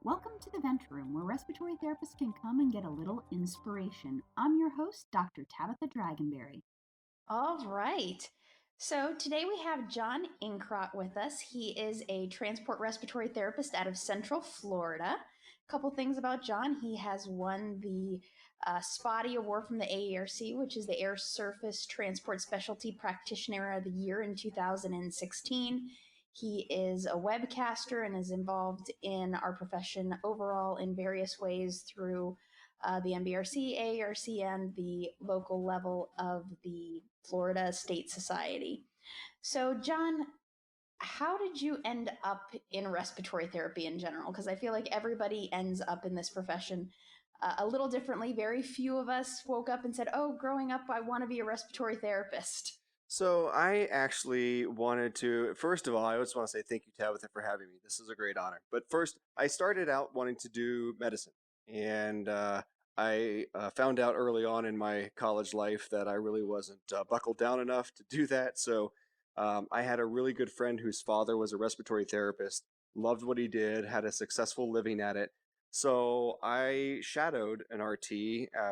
Welcome to the Vent Room, where respiratory therapists can come and get a little inspiration. I'm your host, Dr. Tabatha Dragonberry. All right. So today we have Jon Inkrott with us. He is a transport respiratory therapist out of Central Florida. A couple things about Jon. He has won the Spotty Award from the AERC, which is the Air Surface Transport Specialty Practitioner of the Year in 2016. He is a webcaster and is involved in our profession overall in various ways through the MBRC, AARC, and the local level of the Florida State Society. So, Jon, how did you end up in respiratory therapy in general? Because I feel like everybody ends up in this profession a little differently. Very few of us woke up and said, oh, growing up, I want to be a respiratory therapist. So I actually wanted to, first of all, I just want to say thank you, Tabitha, for having me. This is a great honor. But first, I started out wanting to do medicine. And I found out early on in my college life that I really wasn't buckled down enough to do that. So I had a really good friend whose father was a respiratory therapist, loved what he did, had a successful living at it. So I shadowed an RT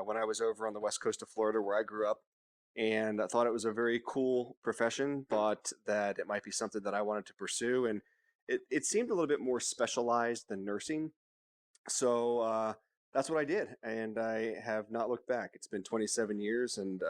when I was over on the west coast of Florida where I grew up, and I thought it was a very cool profession, thought that it might be something that I wanted to pursue. And it seemed a little bit more specialized than nursing. So that's what I did. And I have not looked back. It's been 27 years, and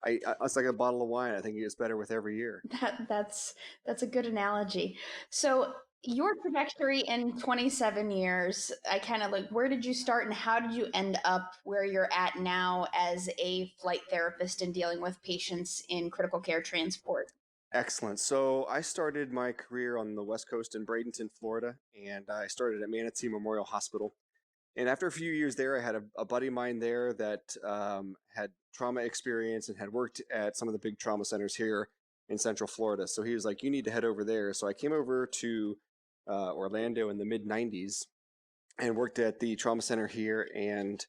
it's like a bottle of wine. I think it gets better with every year. That's a good analogy. So your trajectory in 27 years, I kind of like, where did you start and how did you end up where you're at now as a flight therapist and dealing with patients in critical care transport? Excellent. So I started my career on the West Coast in Bradenton, Florida, and I started at Manatee Memorial Hospital. And after a few years there, I had a buddy of mine there that had trauma experience and had worked at some of the big trauma centers here in Central Florida. So he was like, you need to head over there. So I came over to Orlando in the mid 90s and worked at the trauma center here, and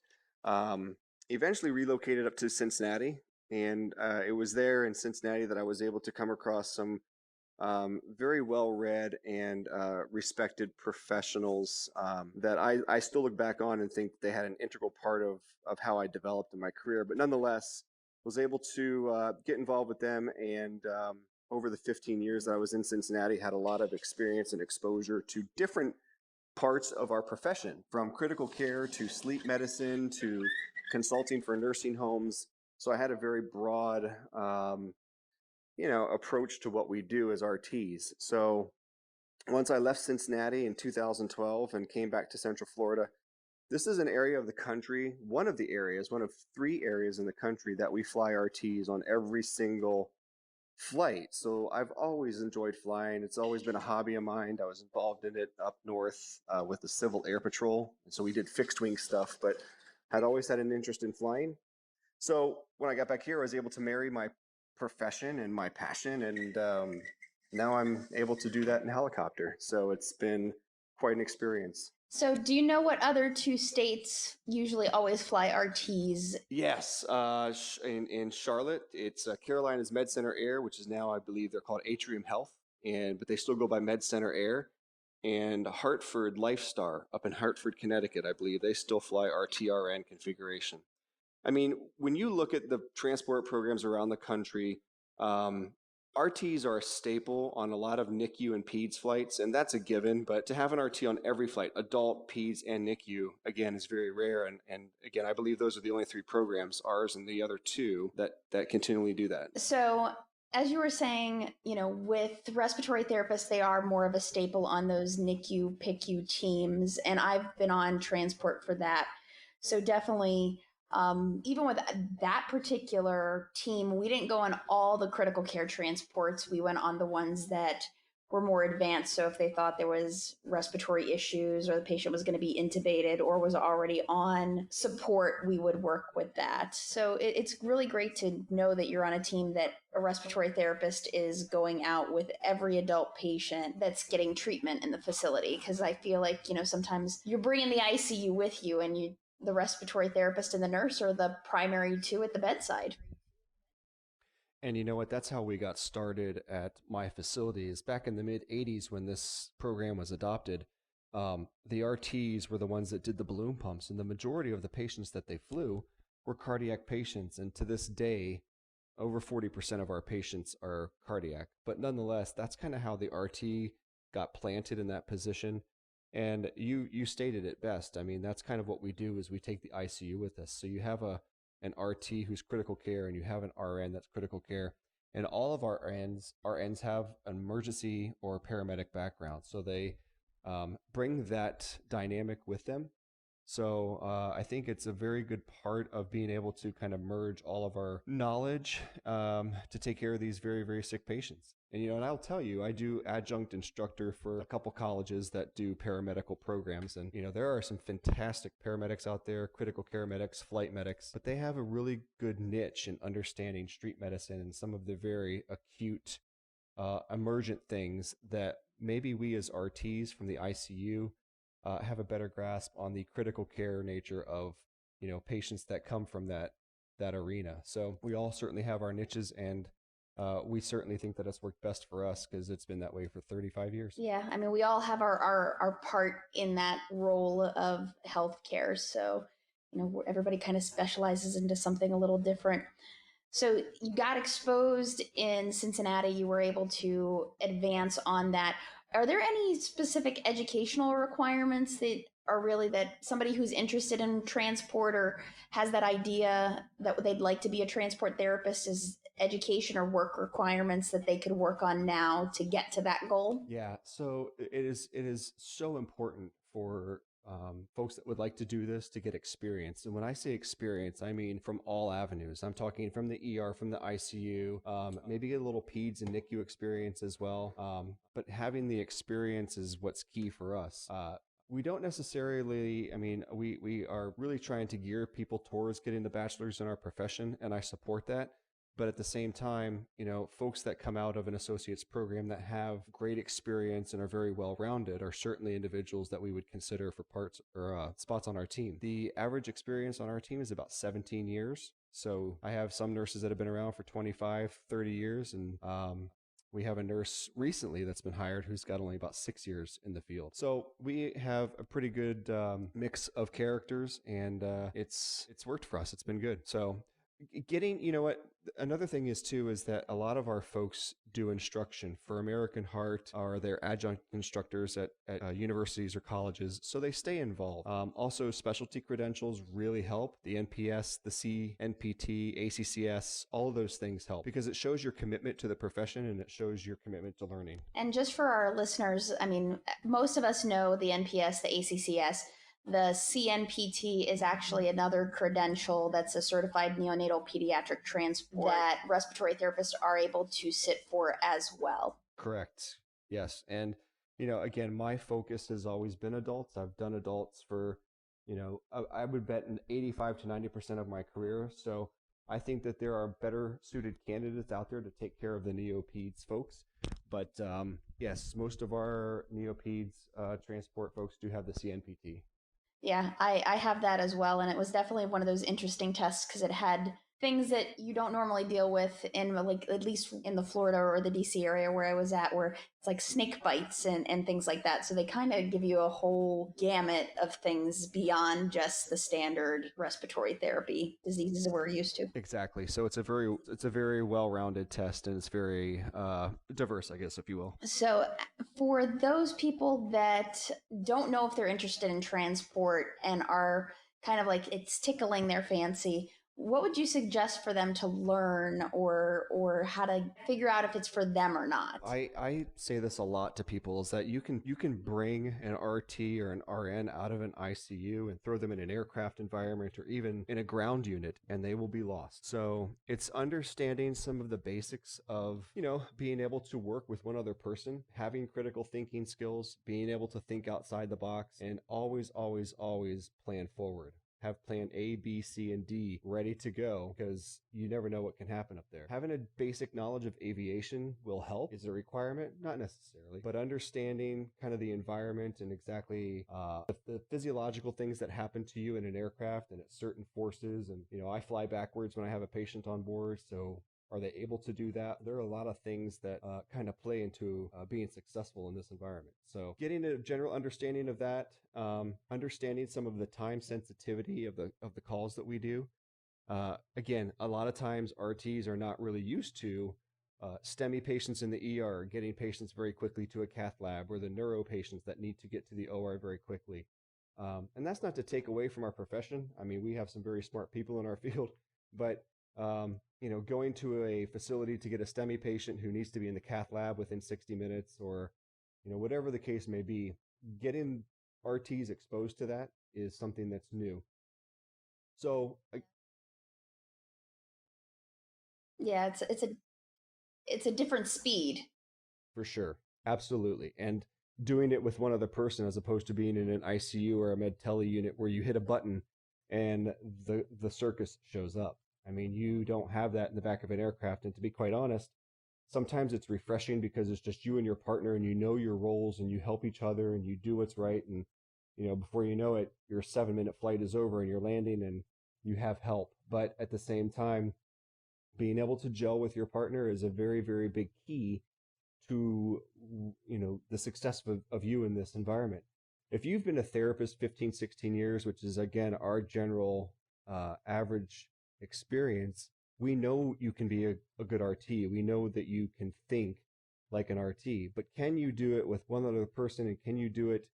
eventually relocated up to Cincinnati. And it was there in Cincinnati that I was able to come across some very well-read and respected professionals that I still look back on and think they had an integral part of how I developed in my career. But nonetheless, was able to get involved with them, and over the 15 years that I was in Cincinnati, had a lot of experience and exposure to different parts of our profession, from critical care to sleep medicine to consulting for nursing homes. So I had a very broad approach to what we do as RTs. So once I left Cincinnati in 2012 and came back to Central Florida, this is an area of the country, one of 3 areas in the country that we fly RTs on every single flight. So I've always enjoyed flying. It's always been a hobby of mine. I was involved in it up north with the Civil Air Patrol. And so we did fixed wing stuff, but had always had an interest in flying. So when I got back here, I was able to marry my profession and my passion, and now I'm able to do that in helicopter. So it's been quite an experience. So do you know what other 2 states usually always fly RTs? Yes, in Charlotte, it's Carolina's Med Center Air, which is now, I believe, they're called Atrium Health, but they still go by Med Center Air. And Hartford Lifestar up in Hartford, Connecticut, I believe they still fly RTRN configuration. I mean, when you look at the transport programs around the country, RTs are a staple on a lot of NICU and PEDS flights, and that's a given. But to have an RT on every flight, adult, PEDS, and NICU, again, is very rare. And again, I believe those are the only 3 programs, ours and the other 2, that continually do that. So as you were saying, with respiratory therapists, they are more of a staple on those NICU, PICU teams, and I've been on transport for that. So definitely, even with that particular team, we didn't go on all the critical care transports. We went on the ones that were more advanced. So if they thought there was respiratory issues or the patient was going to be intubated or was already on support, we would work with that. So it's really great to know that you're on a team that a respiratory therapist is going out with every adult patient that's getting treatment in the facility. Because I feel like, sometimes you're bringing the ICU with you, and the respiratory therapist and the nurse are the primary 2 at the bedside. And you know what? That's how we got started at my facility. Is back in the mid 80s when this program was adopted. the RTs were the ones that did the balloon pumps, and the majority of the patients that they flew were cardiac patients. And to this day, over 40% of our patients are cardiac. But nonetheless, that's kind of how the RT got planted in that position. And you stated it best. I mean, that's kind of what we do is we take the ICU with us. So you have an RT who's critical care, and you have an RN that's critical care. And all of our RNs have an emergency or paramedic background. So they bring that dynamic with them. So I think it's a very good part of being able to kind of merge all of our knowledge to take care of these very, very sick patients. And, and I'll tell you, I do adjunct instructor for a couple colleges that do paramedical programs. And, there are some fantastic paramedics out there, critical care medics, flight medics, but they have a really good niche in understanding street medicine and some of the very acute, emergent things that maybe we as RTs from the ICU have a better grasp on the critical care nature of, patients that come from that arena. So we all certainly have our niches, and we certainly think that it's worked best for us because it's been that way for 35 years. Yeah, I mean, we all have our part in that role of healthcare. So, everybody kind of specializes into something a little different. So you got exposed in Cincinnati. You were able to advance on that. Are there any specific educational requirements that are really that somebody who's interested in transport or has that idea that they'd like to be a transport therapist, is education or work requirements that they could work on now to get to that goal? Yeah, so it is so important for folks that would like to do this to get experience. And when I say experience, I mean from all avenues. I'm talking from the ER, from the ICU, maybe get a little peds and NICU experience as well. But having the experience is what's key for us. We don't necessarily, we are really trying to gear people towards getting the bachelor's in our profession, and I support that. But at the same time, folks that come out of an associate's program that have great experience and are very well-rounded are certainly individuals that we would consider for parts or spots on our team. The average experience on our team is about 17 years. So I have some nurses that have been around for 25, 30 years, and we have a nurse recently that's been hired who's got only about 6 years in the field. So we have a pretty good mix of characters, and it's worked for us. It's been good. So getting, another thing is too, is that a lot of our folks do instruction for American Heart, or they're adjunct instructors at universities or colleges, so they stay involved. Also, specialty credentials really help. The NPS, the CNPT, ACCS, all of those things help because it shows your commitment to the profession and it shows your commitment to learning. And just for our listeners, most of us know the NPS, the ACCS. The CNPT is actually another credential that's a certified neonatal pediatric transport that respiratory therapists are able to sit for as well. Correct. Yes. And, again, my focus has always been adults. I've done adults for, I would bet 85 to 90% of my career. So I think that there are better suited candidates out there to take care of the neopeds folks. But yes, most of our neopeds transport folks do have the CNPT. Yeah, I have that as well. And it was definitely one of those interesting tests because it had things that you don't normally deal with in, like, at least in the Florida or the DC area where I was at, where it's like snake bites and things like that. So they kind of give you a whole gamut of things beyond just the standard respiratory therapy diseases we're used to. Exactly. So it's a very well-rounded test, and it's very diverse, I guess, if you will. So for those people that don't know if they're interested in transport and are kind of like it's tickling their fancy, what would you suggest for them to learn or how to figure out if it's for them or not? I say this a lot to people, is that you can bring an RT or an RN out of an ICU and throw them in an aircraft environment or even in a ground unit, and they will be lost. So it's understanding some of the basics of, being able to work with one other person, having critical thinking skills, being able to think outside the box, and always, always, always plan forward. Have plan A, B, C, and D ready to go because you never know what can happen up there. Having a basic knowledge of aviation will help. Is it a requirement? Not necessarily, but understanding kind of the environment and exactly the physiological things that happen to you in an aircraft and at certain forces. And, I fly backwards when I have a patient on board, so Are they able to do that? There are a lot of things that kind of play into being successful in this environment. So getting a general understanding of that, understanding some of the time sensitivity of the calls that we do. Again, a lot of times RTs are not really used to STEMI patients in the ER, getting patients very quickly to a cath lab, or the neuro patients that need to get to the OR very quickly. And that's not to take away from our profession. I mean, we have some very smart people in our field, but going to a facility to get a STEMI patient who needs to be in the cath lab within 60 minutes, or whatever the case may be, getting RTs exposed to that is something that's new. So Yeah, it's a different speed. for sure, absolutely, and doing it with one other person as opposed to being in an ICU or a med tele unit where you hit a button and the circus shows up. I mean, you don't have that in the back of an aircraft, and to be quite honest, sometimes it's refreshing because it's just you and your partner, and you know your roles, and you help each other, and you do what's right, and before you know it, your 7-minute flight is over and you're landing and you have help. But at the same time, being able to gel with your partner is a very, very big key to the success of you in this environment. If you've been a therapist 15, 16 years, which is again our general average experience, we know you can be a good RT. We know that you can think like an RT, but can you do it with one other person, and can you do it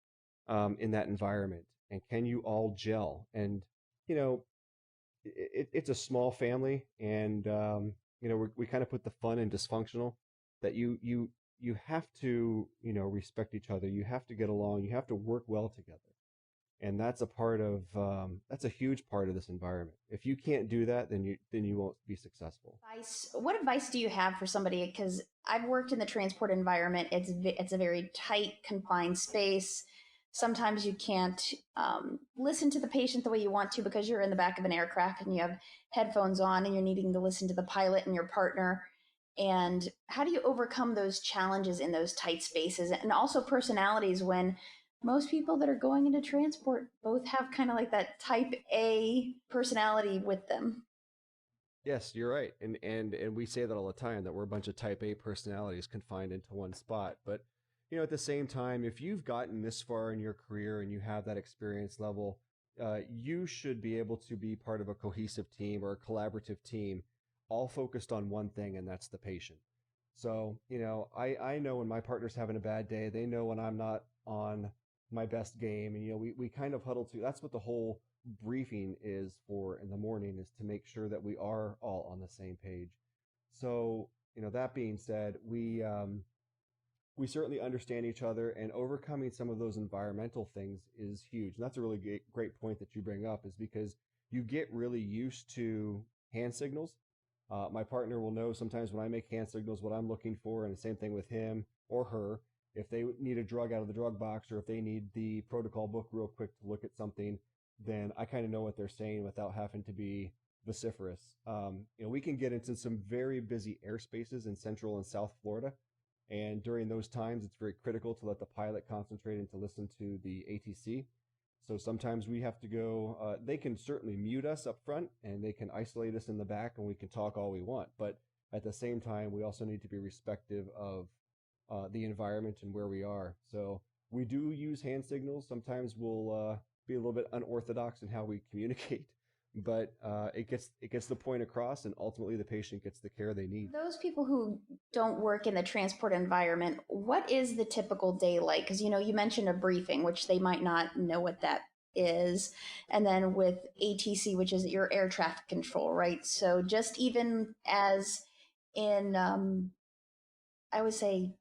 in that environment, and can you all gel? And it's a small family, and we kind of put the fun in dysfunctional, that you have to respect each other, you have to get along, you have to work well together, and that's a huge part of this environment. If you can't do that, then you won't be successful. What advice do you have for somebody? Because I've worked in the transport environment. It's a very tight, confined space. Sometimes you can't listen to the patient the way you want to because you're in the back of an aircraft and you have headphones on and you're needing to listen to the pilot and your partner. And how do you overcome those challenges in those tight spaces, and also personalities, when most people that are going into transport both have kind of like that type A personality with them? Yes, you're right. And we say that all the time, that we're a bunch of type A personalities confined into one spot. But at the same time, if you've gotten this far in your career and you have that experience level, you should be able to be part of a cohesive team or a collaborative team, all focused on one thing, and that's the patient. So, I know when my partner's having a bad day, they know when I'm not on my best game. And, we kind of huddle to, that's what the whole briefing is for in the morning, is to make sure that we are all on the same page. So, that being said, we certainly understand each other, and overcoming some of those environmental things is huge. And that's a really great point that you bring up, is because you get really used to hand signals. My partner will know sometimes when I make hand signals what I'm looking for, and the same thing with him or her. If they need a drug out of the drug box, or if they need the protocol book real quick to look at something, then I kind of know what they're saying without having to be vociferous. We can get into some very busy airspaces in Central and South Florida. And during those times, it's very critical to let the pilot concentrate and to listen to the ATC. So sometimes we have to go, they can certainly mute us up front and they can isolate us in the back, and we can talk all we want. But at the same time, we also need to be respectful of the environment and where we are. So we do use hand signals. Sometimes we'll be a little bit unorthodox in how we communicate, but it gets the point across, and ultimately the patient gets the care they need. Those people who don't work in the transport environment, what is the typical day like? Because you mentioned a briefing, which they might not know what that is, and then with ATC, which is your air traffic control, right? So just even as in, I would say,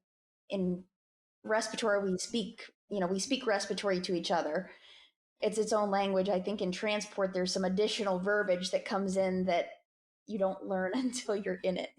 in respiratory, we speak respiratory to each other. It's its own language. I think in transport, there's some additional verbiage that comes in that you don't learn until you're in it.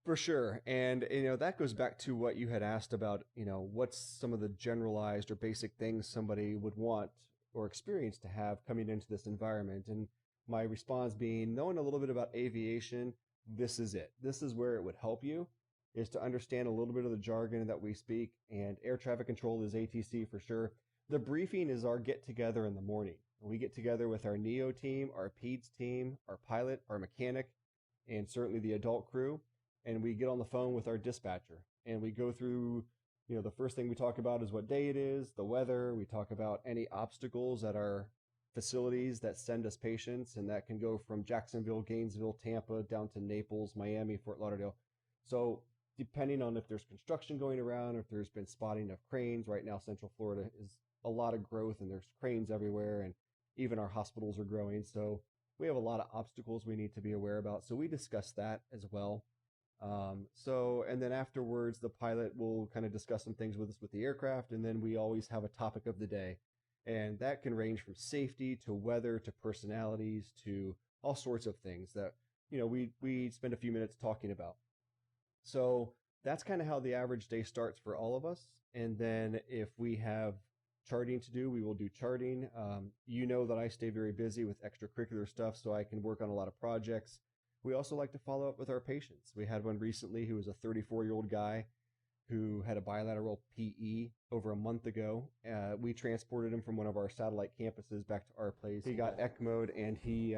For sure. And, that goes back to what you had asked about, what's some of the generalized or basic things somebody would want or experience to have coming into this environment. And my response being, knowing a little bit about aviation, this is it. This is where it would help you, is to understand a little bit of the jargon that we speak. And air traffic control is ATC for sure. The briefing is our get together in the morning. We get together with our NEO team, our PEDS team, our pilot, our mechanic, and certainly the adult crew, and we get on the phone with our dispatcher and we go through, the first thing we talk about is what day it is, the weather. We talk about any obstacles at our facilities that send us patients, and that can go from Jacksonville, Gainesville, Tampa, down to Naples, Miami, Fort Lauderdale. So depending on if there's construction going around, or if there's been spotting of cranes. Right now, Central Florida is a lot of growth and there's cranes everywhere, and even our hospitals are growing. So we have a lot of obstacles we need to be aware about. So we discuss that as well. And then afterwards, the pilot will kind of discuss some things with us with the aircraft, and then we always have a topic of the day. And that can range from safety to weather to personalities to all sorts of things that, we spend a few minutes talking about. So that's kind of how the average day starts for all of us. And then if we have charting to do, we will do charting. That I stay very busy with extracurricular stuff, so I can work on a lot of projects. We also like to follow up with our patients. We had one recently who was a 34-year-old guy who had a bilateral PE over a month ago. We transported him from one of our satellite campuses back to our place. He got ECMO'd and he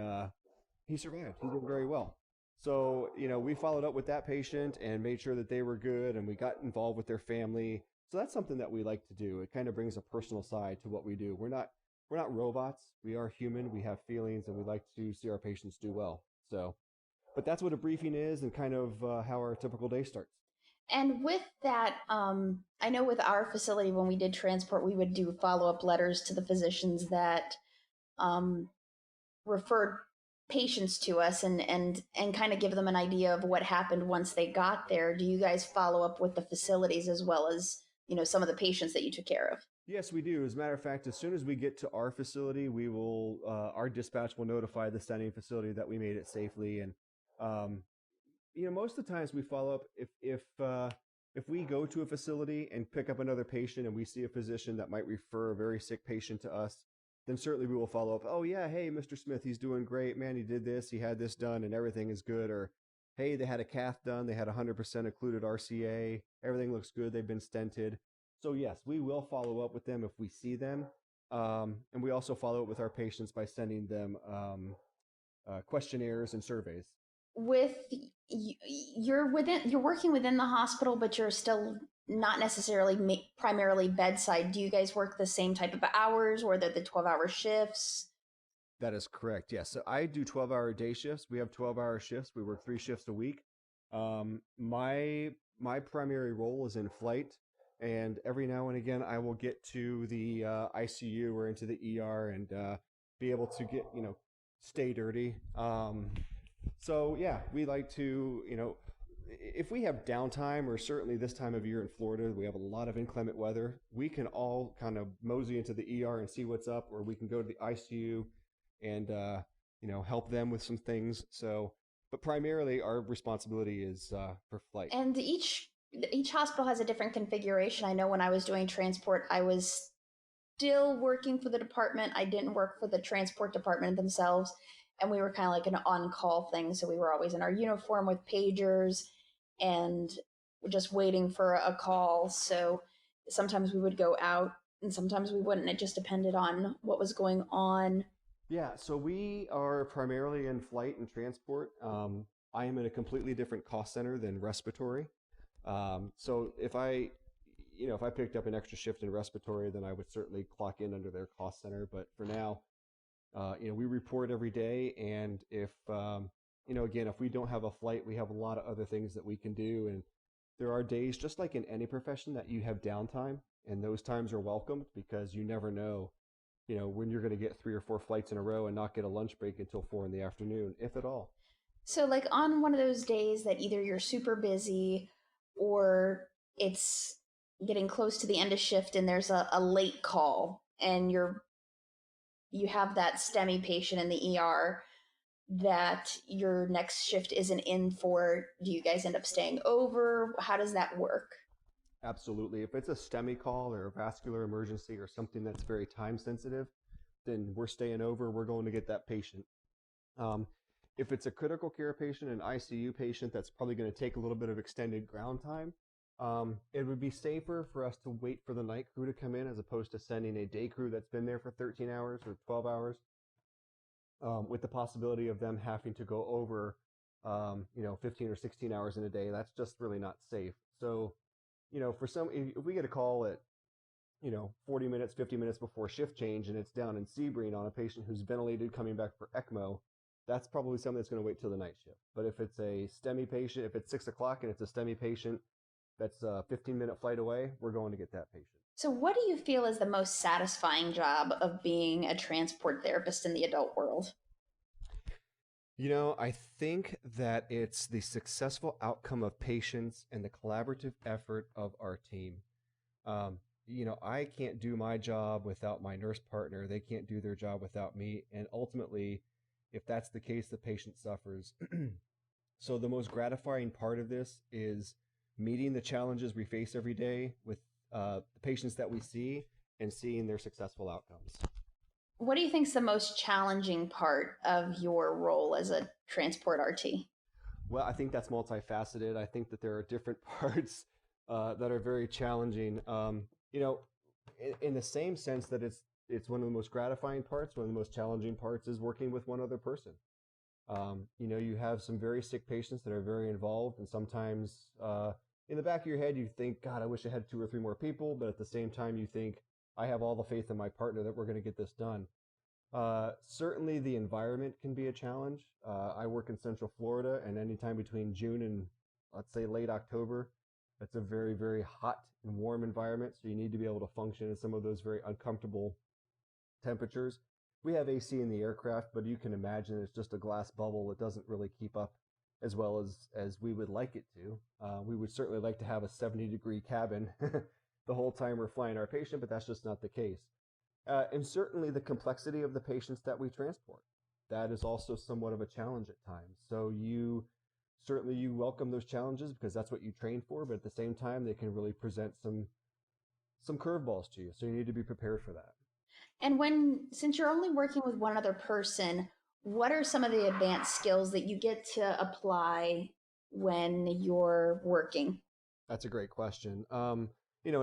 survived. He did very well. So, we followed up with that patient and made sure that they were good, and we got involved with their family. So that's something that we like to do. It kind of brings a personal side to what we do. We're not robots. We are human. We have feelings, and we like to see our patients do well. So, but that's what a briefing is, and kind of how our typical day starts. And with that, I know with our facility, when we did transport, we would do follow-up letters to the physicians that referred patients to us, and kind of give them an idea of what happened once they got there. Do you guys follow up with the facilities as well as, some of the patients that you took care of? Yes, we do. As a matter of fact, as soon as we get to our facility, we will, our dispatch will notify the sending facility that we made it safely. And, most of the times we follow up if we go to a facility and pick up another patient and we see a physician that might refer a very sick patient to us, then certainly we will follow up. Oh yeah, hey, Mr. Smith, he's doing great, man. He did this, he had this done, and everything is good. Or, hey, they had a cath done, they had 100% occluded RCA, everything looks good, they've been stented. So yes, we will follow up with them if we see them, and we also follow up with our patients by sending them questionnaires and surveys. With you're working within the hospital, but you're still not necessarily primarily bedside. Do you guys work the same type of hours, or the 12-hour shifts? That is correct. Yes. So I do 12-hour day shifts. We have 12-hour shifts. We work 3 shifts a week. My primary role is in flight, and every now and again I will get to the ICU or into the ER and be able to get, stay dirty. So yeah, we like to, if we have downtime, or certainly this time of year in Florida, we have a lot of inclement weather, we can all kind of mosey into the ER and see what's up, or we can go to the ICU and, help them with some things. So, but primarily our responsibility is for flight. And each hospital has a different configuration. I know when I was doing transport, I was still working for the department. I didn't work for the transport department themselves. And we were kind of like an on-call thing. So we were always in our uniform with pagers and just waiting for a call. So sometimes we would go out and sometimes we wouldn't. It just depended on what was going on. Yeah, so we are primarily in flight and transport. I am in a completely different cost center than respiratory. So if I picked up an extra shift in respiratory, then I would certainly clock in under their cost center. But for now, we report every day, and if again, if we don't have a flight, we have a lot of other things that we can do. And there are days, just like in any profession, that you have downtime, and those times are welcomed, because you never know, when you're going to get 3 or 4 flights in a row and not get a lunch break until 4 in the afternoon, if at all. So like on one of those days that either you're super busy or it's getting close to the end of shift and there's a late call and you have that STEMI patient in the ER that your next shift isn't in for, do you guys end up staying over? How does that work? Absolutely. If it's a STEMI call or a vascular emergency or something that's very time sensitive, then we're staying over. We're going to get that patient. If it's a critical care patient, an ICU patient, that's probably going to take a little bit of extended ground time. It would be safer for us to wait for the night crew to come in, as opposed to sending a day crew that's been there for 13 hours or 12 hours, with the possibility of them having to go over 15 or 16 hours in a day. That's just really not safe. So, for some, if we get a call at 40 minutes, 50 minutes before shift change, and it's down in Sebring on a patient who's ventilated coming back for ECMO, that's probably something that's going to wait till the night shift. But if it's a STEMI patient, if it's 6 o'clock and it's a STEMI patient that's a 15-minute flight away, we're going to get that patient. So, what do you feel is the most satisfying job of being a transport therapist in the adult world? I think that it's the successful outcome of patients and the collaborative effort of our team. I can't do my job without my nurse partner. They can't do their job without me. And ultimately, if that's the case, the patient suffers. So the most gratifying part of this is meeting the challenges we face every day with the patients that we see and seeing their successful outcomes. What do you think is the most challenging part of your role as a transport RT? Well, I think that's multifaceted. I think that there are different parts that are very challenging. In the same sense that it's one of the most gratifying parts, one of the most challenging parts is working with one other person. You have some very sick patients that are very involved, and sometimes in the back of your head you think, God, I wish I had 2 or 3 more people, but at the same time you think, I have all the faith in my partner that we're going to get this done. Certainly the environment can be a challenge. I work in Central Florida, and anytime between June and let's say late October, it's a very, very hot and warm environment. So you need to be able to function in some of those very uncomfortable temperatures. We have AC in the aircraft, but you can imagine it's just a glass bubble. It doesn't really keep up as well as we would like it to. We would certainly like to have a 70-degree cabin the whole time we're flying our patient, but that's just not the case. And certainly the complexity of the patients that we transport. That is also somewhat of a challenge at times. So you welcome those challenges because that's what you train for, but at the same time, they can really present some curveballs to you. So you need to be prepared for that. And since you're only working with one other person, what are some of the advanced skills that you get to apply when you're working? That's a great question. And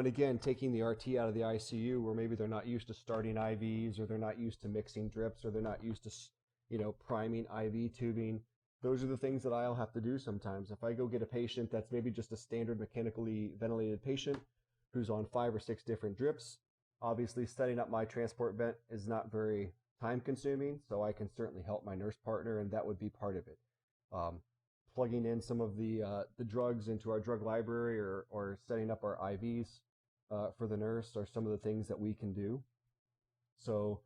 again, taking the RT out of the ICU where maybe they're not used to starting IVs, or they're not used to mixing drips, or they're not used to, priming IV tubing. Those are the things that I'll have to do sometimes. If I go get a patient that's maybe just a standard mechanically ventilated patient who's on 5 or 6 different drips, obviously setting up my transport vent is not very time consuming, so I can certainly help my nurse partner, and that would be part of it. Plugging in some of the drugs into our drug library, or setting up our IVs for the nurse are some of the things that we can do. So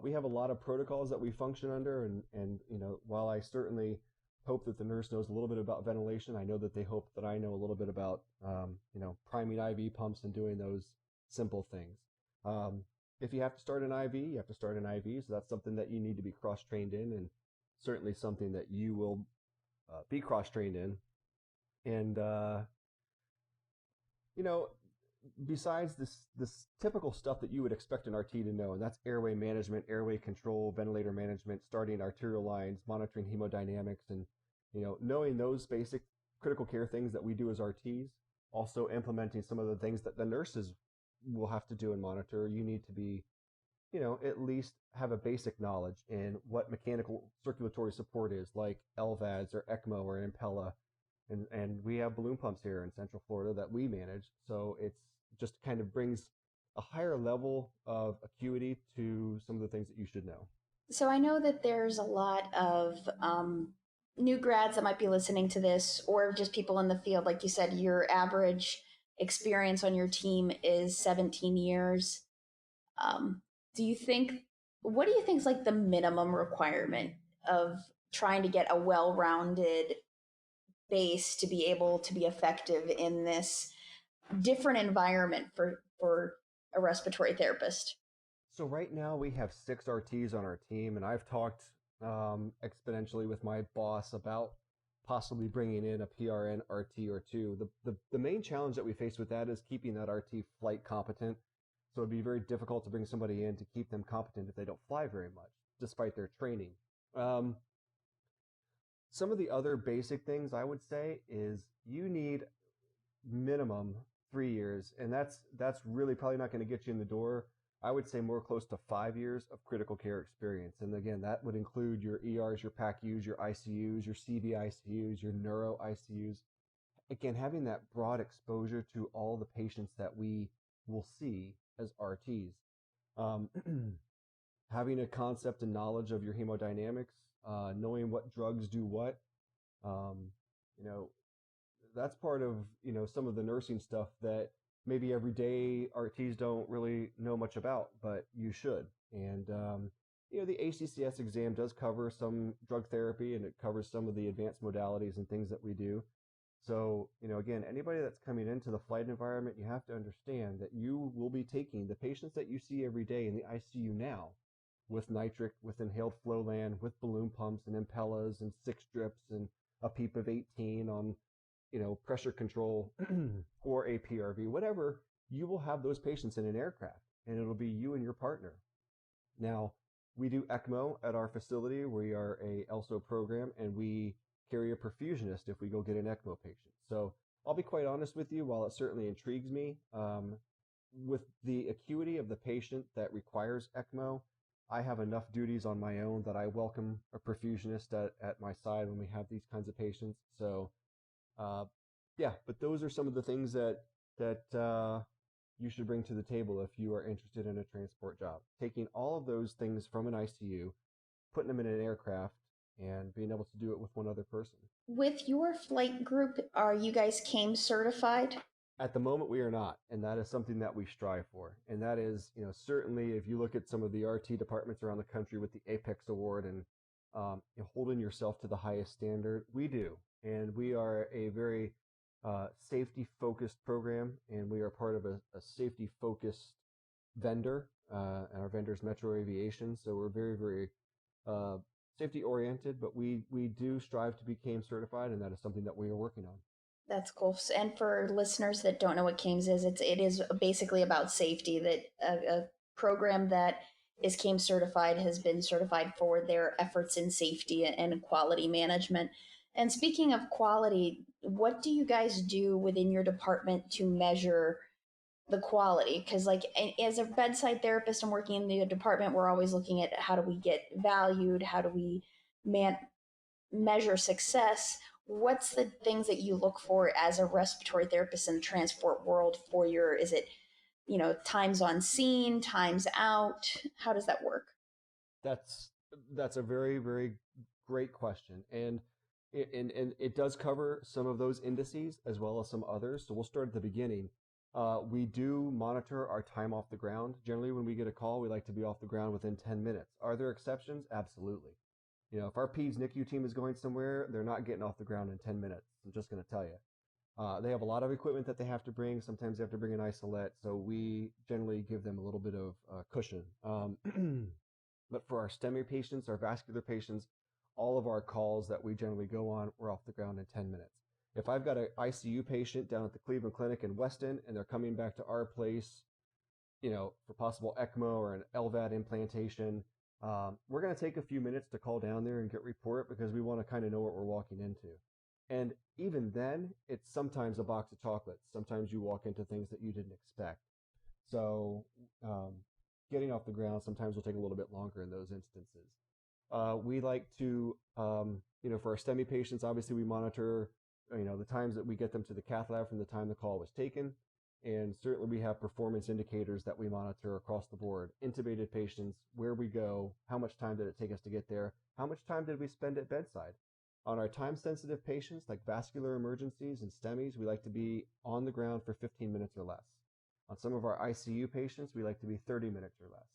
we have a lot of protocols that we function under, and while I certainly hope that the nurse knows a little bit about ventilation, I know that they hope that I know a little bit about priming IV pumps and doing those simple things. If you have to start an IV, you have to start an IV, so that's something that you need to be cross-trained in, and certainly something that you will be cross-trained in. And besides this typical stuff that you would expect an RT to know, and that's airway management, airway control, ventilator management, starting arterial lines, monitoring hemodynamics, and knowing those basic critical care things that we do as RTs, also implementing some of the things that the nurses will have to do and monitor. You need to be at least have a basic knowledge in what mechanical circulatory support is, like LVADs or ECMO or Impella. And we have balloon pumps here in Central Florida that we manage. So it's just kind of brings a higher level of acuity to some of the things that you should know. So I know that there's a lot of new grads that might be listening to this, or just people in the field. Like you said, your average experience on your team is 17 years. What do you think is like the minimum requirement of trying to get a well-rounded base to be able to be effective in this different environment for a respiratory therapist? So right now we have 6 RTs on our team, and I've talked exponentially with my boss about possibly bringing in a PRN RT or 2. The main challenge that we face with that is keeping that RT flight competent. So it'd be very difficult to bring somebody in to keep them competent if they don't fly very much, despite their training. Some of the other basic things I would say is you need minimum 3 years, and that's really probably not going to get you in the door I would say more close to 5 years of critical care experience. And again, that would include your ERs, your PACUs, your ICUs, your CVICUs, your neuro ICUs. Again, having that broad exposure to all the patients that we will see as RTs. Um, having a concept and knowledge of your hemodynamics, knowing what drugs do what, um, you know, that's part of, some of the nursing stuff that maybe everyday RTs don't really know much about, but you should. And, the ACCS exam does cover some drug therapy, and it covers some of the advanced modalities and things that we do. So, again, anybody that's coming into the flight environment, you have to understand that you will be taking the patients that you see every day in the ICU now with nitric, with inhaled Flowland, with balloon pumps and Impellas and 6 drips and a PEEP of 18 on, pressure control or a PRV, whatever. You will have those patients in an aircraft, and it'll be you and your partner. Now, we do ECMO at our facility. We are a ELSO program, and we carry a perfusionist if we go get an ECMO patient. So I'll be quite honest with you, while it certainly intrigues me, with the acuity of the patient that requires ECMO, I have enough duties on my own that I welcome a perfusionist at my side when we have these kinds of patients. So, yeah, but those are some of the things that you should bring to the table if you are interested in a transport job. Taking all of those things from an ICU, putting them in an aircraft, and being able to do it with one other person. With your flight group, are you guys CAME certified? At the moment, we are not, and that is something that we strive for. And that is, certainly if you look at some of the RT departments around the country with the Apex Award and holding yourself to the highest standard, we do. And we are a very safety-focused program, and we are part of a safety-focused vendor, and our vendor is Metro Aviation. So we're very, very safety-oriented, but we do strive to be CAME certified, and that is something that we are working on. That's cool. And for listeners that don't know what CAMES is, it is basically about safety. That a program that is CAME certified has been certified for their efforts in safety and quality management. And speaking of quality, what do you guys do within your department to measure the quality? Because like as a bedside therapist and working in the department, we're always looking at how do we get valued, how do we measure success. What's the things that you look for as a respiratory therapist in the transport world for your, is it, times on scene, times out? How does that work? That's a very, very great question. And it does cover some of those indices as well as some others. So we'll start at the beginning. We do monitor our time off the ground. Generally, when we get a call, we like to be off the ground within 10 minutes. Are there exceptions? Absolutely. If our PEDS NICU team is going somewhere, they're not getting off the ground in 10 minutes. I'm just going to tell you. They have a lot of equipment that they have to bring. Sometimes they have to bring an isolette. So we generally give them a little bit of cushion. But for our STEMI patients, our vascular patients, all of our calls that we generally go on, we're off the ground in 10 minutes. If I've got an ICU patient down at the Cleveland Clinic in Weston and they're coming back to our place, for possible ECMO or an LVAD implantation, we're going to take a few minutes to call down there and get report because we want to kind of know what we're walking into. And even then, it's sometimes a box of chocolates. Sometimes you walk into things that you didn't expect. So getting off the ground sometimes will take a little bit longer in those instances. We like to, for our STEMI patients, obviously we monitor, the times that we get them to the cath lab from the time the call was taken. And certainly we have performance indicators that we monitor across the board. Intubated patients, where we go, how much time did it take us to get there, how much time did we spend at bedside. On our time-sensitive patients, like vascular emergencies and STEMIs, we like to be on the ground for 15 minutes or less. On some of our ICU patients, we like to be 30 minutes or less.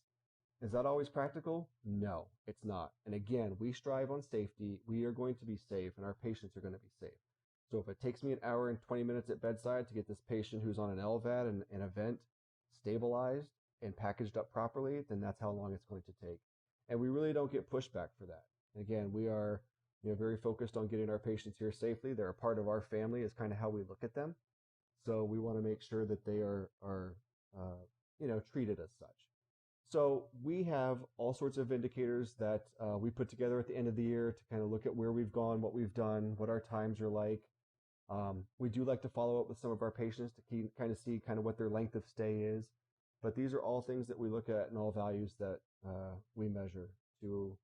Is that always practical? No, it's not. And again, we strive on safety. We are going to be safe, and our patients are going to be safe. So if it takes me an hour and 20 minutes at bedside to get this patient who's on an LVAD and an event stabilized and packaged up properly, then that's how long it's going to take. And we really don't get pushback for that. Again, we are very focused on getting our patients here safely. They're a part of our family is kind of how we look at them. So we want to make sure that they are treated as such. So we have all sorts of indicators that we put together at the end of the year to kind of look at where we've gone, what we've done, what our times are like. We do like to follow up with some of our patients to kind of see kind of what their length of stay is. But these are all things that we look at and all values that we measure to,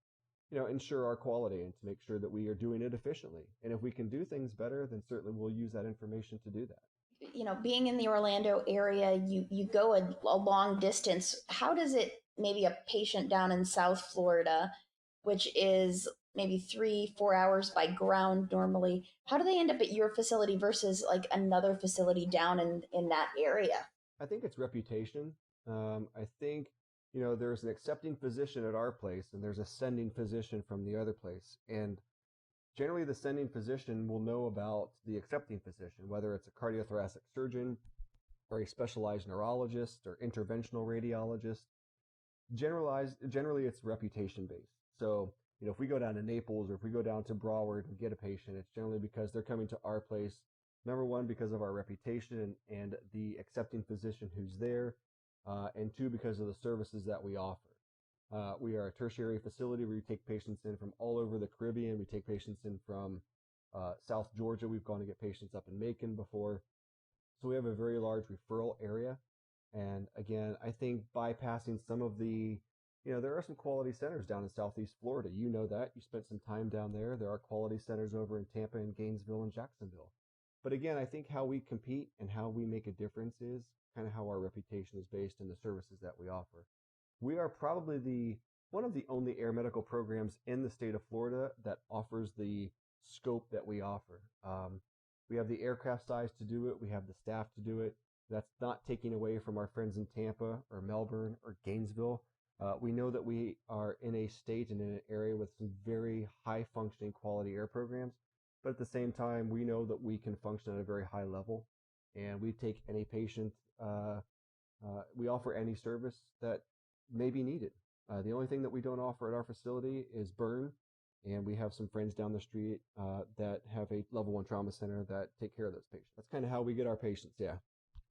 ensure our quality and to make sure that we are doing it efficiently. And if we can do things better, then certainly we'll use that information to do that. Being in the Orlando area, you go a long distance. How does it, maybe a patient down in South Florida, which is maybe 3-4 hours by ground normally, how do they end up at your facility versus like another facility down in that area? I think it's reputation. I think, there's an accepting physician at our place and there's a sending physician from the other place. And generally the sending physician will know about the accepting physician, whether it's a cardiothoracic surgeon or a specialized neurologist or interventional radiologist. Generally it's reputation based. So, if we go down to Naples or if we go down to Broward and get a patient, it's generally because they're coming to our place. Number one, because of our reputation and the accepting physician who's there, and two, because of the services that we offer. We are a tertiary facility where we take patients in from all over the Caribbean. We take patients in from South Georgia. We've gone to get patients up in Macon before. So we have a very large referral area. And again, I think bypassing some of the, there are some quality centers down in Southeast Florida. You know that. You spent some time down there. There are quality centers over in Tampa and Gainesville and Jacksonville. But again, I think how we compete and how we make a difference is kind of how our reputation is based in the services that we offer. We are probably one of the only air medical programs in the state of Florida that offers the scope that we offer. We have the aircraft size to do it. We have the staff to do it. That's not taking away from our friends in Tampa or Melbourne or Gainesville. We know that we are in a state and in an area with some very high functioning quality air programs. But at the same time, we know that we can function at a very high level, and we take any patient, we offer any service that may be needed. The only thing that we don't offer at our facility is burn, and we have some friends down the street that have a level 1 trauma center that take care of those patients. That's kind of how we get our patients, yeah.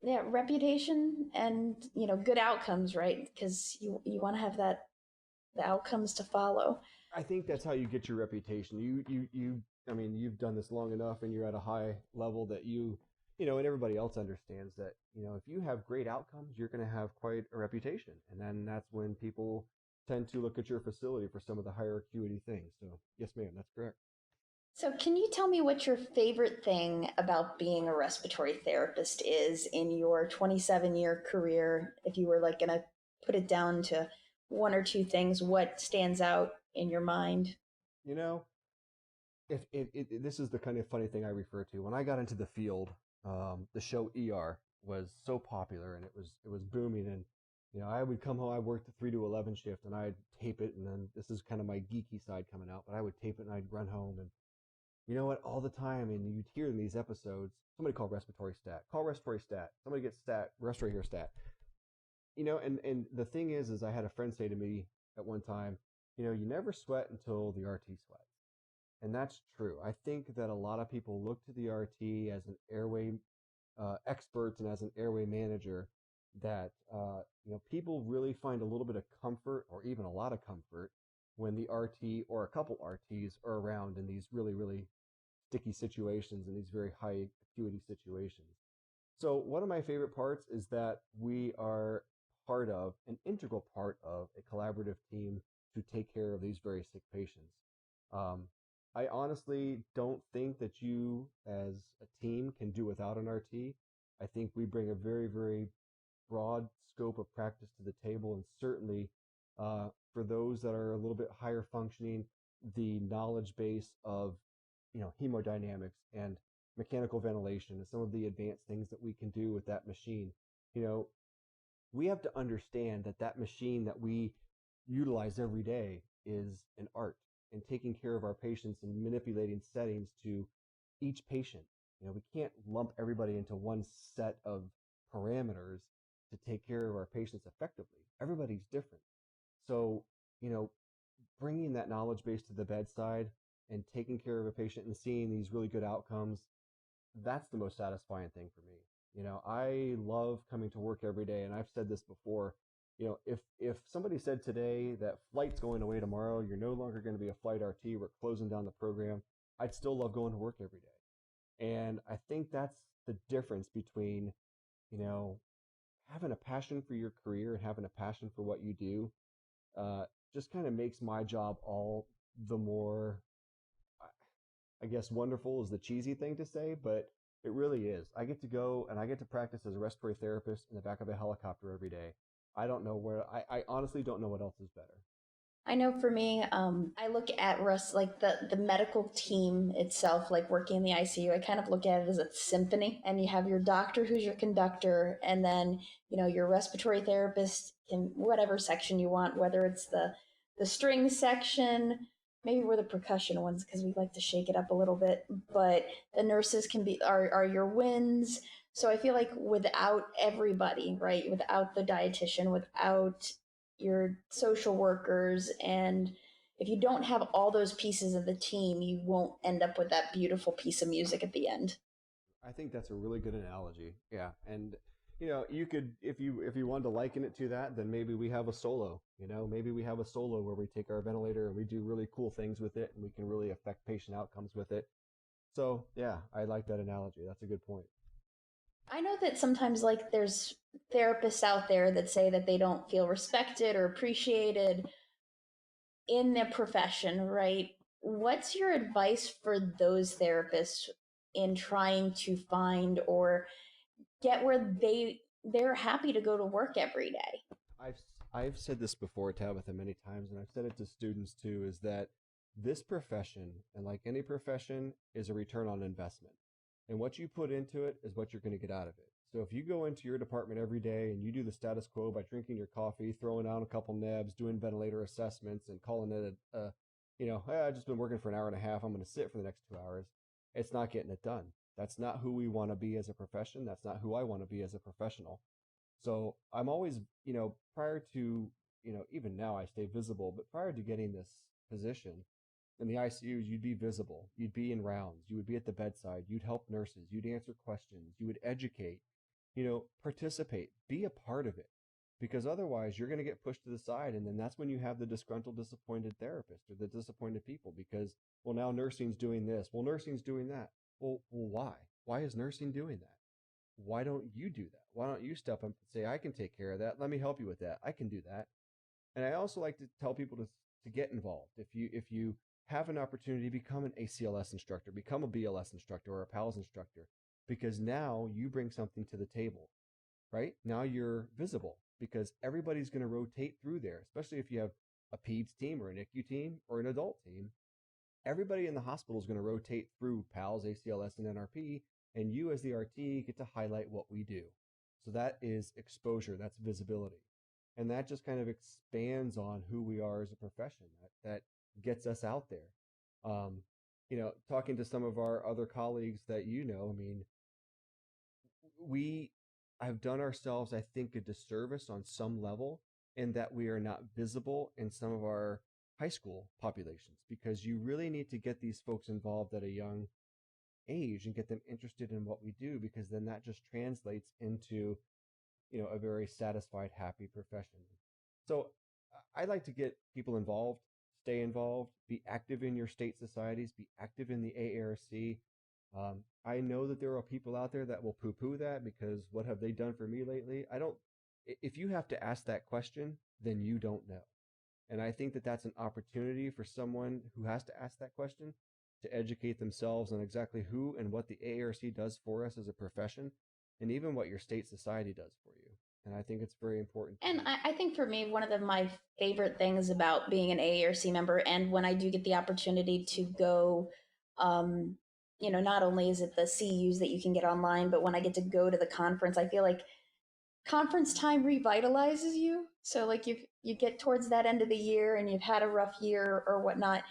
Yeah, reputation and, good outcomes, right? Because you want to have the outcomes to follow. I think that's how you get your reputation. You've done this long enough and you're at a high level that and everybody else understands that, if you have great outcomes, you're going to have quite a reputation. And then that's when people tend to look at your facility for some of the higher acuity things. So yes, ma'am, that's correct. So can you tell me what your favorite thing about being a respiratory therapist is in your 27-year career? If you were like going to put it down to one or two things, what stands out in your mind? This is the kind of funny thing I refer to. When I got into the field, the show ER was so popular and it was booming. And, I would come home, I worked the 3 to 11 shift and I'd tape it. And then this is kind of my geeky side coming out, but I would tape it and I'd run home and all the time, and you'd hear in these episodes, somebody call respiratory stat, somebody gets stat, respiratory here stat. And the thing is I had a friend say to me at one time, you never sweat until the RT sweats. And that's true. I think that a lot of people look to the RT as an airway expert and as an airway manager that, people really find a little bit of comfort or even a lot of comfort when the RT or a couple RTs are around in these really, really sticky situations and these very high acuity situations. So one of my favorite parts is that we are an integral part of a collaborative team to take care of these very sick patients. I honestly don't think that you as a team can do without an RT. I think we bring a very, very broad scope of practice to the table, and certainly for those that are a little bit higher functioning, the knowledge base of hemodynamics and mechanical ventilation and some of the advanced things that we can do with that machine. We have to understand that machine that we utilize every day is an art, and taking care of our patients and manipulating settings to each patient. We can't lump everybody into one set of parameters to take care of our patients effectively. Everybody's different. So, bringing that knowledge base to the bedside and taking care of a patient and seeing these really good outcomes, that's the most satisfying thing for me. I love coming to work every day, and I've said this before. If somebody said today that flight's going away tomorrow, you're no longer going to be a flight RT, we're closing down the program, I'd still love going to work every day. And I think that's the difference between, having a passion for your career and having a passion for what you do just kind of makes my job all the more, I guess wonderful is the cheesy thing to say, but it really is. I get to go and I get to practice as a respiratory therapist in the back of a helicopter every day. I don't know where, I honestly don't know what else is better. I know for me, I look at like the medical team itself, like working in the ICU. I kind of look at it as a symphony, and you have your doctor who's your conductor, and then your respiratory therapist in whatever section you want, whether it's the string section, maybe we're the percussion ones because we like to shake it up a little bit, but the nurses are your winds. So I feel like without everybody, right, without the dietitian, without your social workers, and if you don't have all those pieces of the team, you won't end up with that beautiful piece of music at the end. I think that's a really good analogy. Yeah. And you could, if you wanted to liken it to that, then maybe we have a solo, maybe we have a solo where we take our ventilator and we do really cool things with it and we can really affect patient outcomes with it. So yeah, I like that analogy. That's a good point. I know that sometimes like there's therapists out there that say that they don't feel respected or appreciated in their profession, right? What's your advice for those therapists in trying to find or get where they're happy to go to work every day? I've said this before, Tabatha, many times, and I've said it to students too, is that this profession, and like any profession, is a return on investment. And what you put into it is what you're going to get out of it. So if you go into your department every day and you do the status quo by drinking your coffee, throwing down a couple nebs, doing ventilator assessments, and calling it hey, I've just been working for an hour and a half, I'm going to sit for the next 2 hours, it's not getting it done. That's not who we want to be as a profession. That's not who I want to be as a professional. So I'm always, prior to, even now I stay visible, but prior to getting this position, in the ICUs, you'd be visible. You'd be in rounds. You would be at the bedside. You'd help nurses. You'd answer questions. You would educate, participate, be a part of it. Because otherwise, you're going to get pushed to the side. And then that's when you have the disgruntled, disappointed therapist or the disappointed people because, well, now nursing's doing this. Well, nursing's doing that. Well, why? Why is nursing doing that? Why don't you do that? Why don't you step up and say, I can take care of that. Let me help you with that. I can do that. And I also like to tell people to get involved. If you have an opportunity to become an ACLS instructor, become a BLS instructor or a PALS instructor, because now you bring something to the table, right? Now you're visible because everybody's going to rotate through there, especially if you have a PEDS team or an ICU team or an adult team. Everybody in the hospital is going to rotate through PALS, ACLS, and NRP, and you as the RT get to highlight what we do. So that is exposure, that's visibility. And that just kind of expands on who we are as a profession. That gets us out there. Talking to some of our other colleagues that we have done ourselves, I think, a disservice on some level in that we are not visible in some of our high school populations because you really need to get these folks involved at a young age and get them interested in what we do because then that just translates into a very satisfied, happy profession. So I like to get people involved, stay involved, be active in your state societies, be active in the AARC. I know that there are people out there that will poo-poo that because what have they done for me lately? If you have to ask that question, then you don't know. And I think that that's an opportunity for someone who has to ask that question to educate themselves on exactly who and what the AARC does for us as a profession and even what your state society does for you. And I think it's very important. And I think for me, one of my favorite things about being an AARC member, and when I do get the opportunity to go, not only is it the CUs that you can get online, but when I get to go to the conference, I feel like conference time revitalizes you. So like you get towards that end of the year and you've had a rough year or whatnot,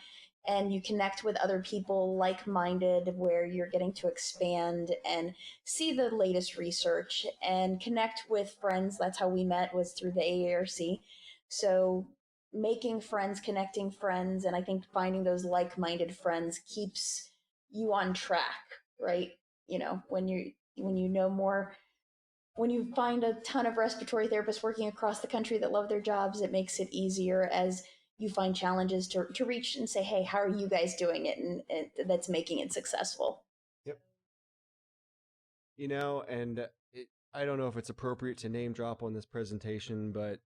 and you connect with other people like-minded where you're getting to expand and see the latest research and connect with friends. That's how we met, was through the AARC. So making friends, connecting friends, and I think finding those like-minded friends keeps you on track, right? When you know more, when you find a ton of respiratory therapists working across the country that love their jobs, it makes it easier as you find challenges to reach and say, hey, how are you guys doing it? And that's making it successful. Yep. I don't know if it's appropriate to name drop on this presentation, but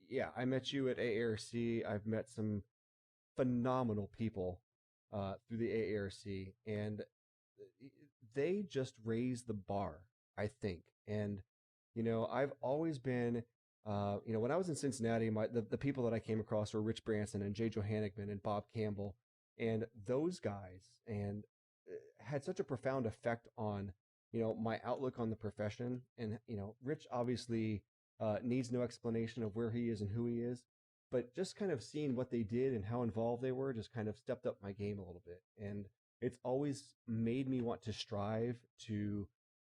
yeah, I met you at AARC. I've met some phenomenal people through the AARC, and they just raised the bar, I think. And I've always been, when I was in Cincinnati, the people that I came across were Rich Branson and Jay Johannigman and Bob Campbell, and those guys, and had such a profound effect on my outlook on the profession. And Rich obviously needs no explanation of where he is and who he is, but just kind of seeing what they did and how involved they were just kind of stepped up my game a little bit. And it's always made me want to strive to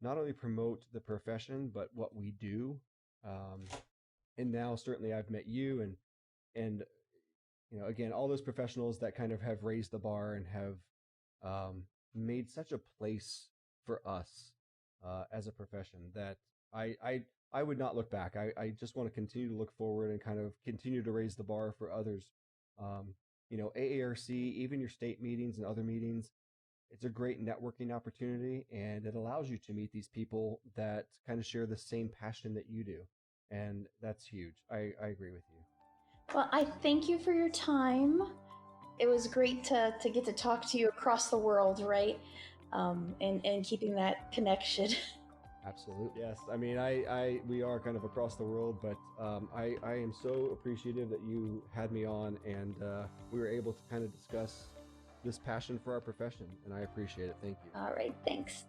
not only promote the profession, but what we do. And now certainly I've met you and again, all those professionals that kind of have raised the bar and have made such a place for us as a profession that I would not look back. I just want to continue to look forward and kind of continue to raise the bar for others. AARC, even your state meetings and other meetings, it's a great networking opportunity, and it allows you to meet these people that kind of share the same passion that you do. And that's huge. I agree with you. Well, I thank you for your time. It was great to get to talk to you across the world, right? And keeping that connection. Absolutely. Yes. I mean, we are kind of across the world, but I am so appreciative that you had me on, and we were able to kind of discuss this passion for our profession, and I appreciate it. Thank you. All right. Thanks.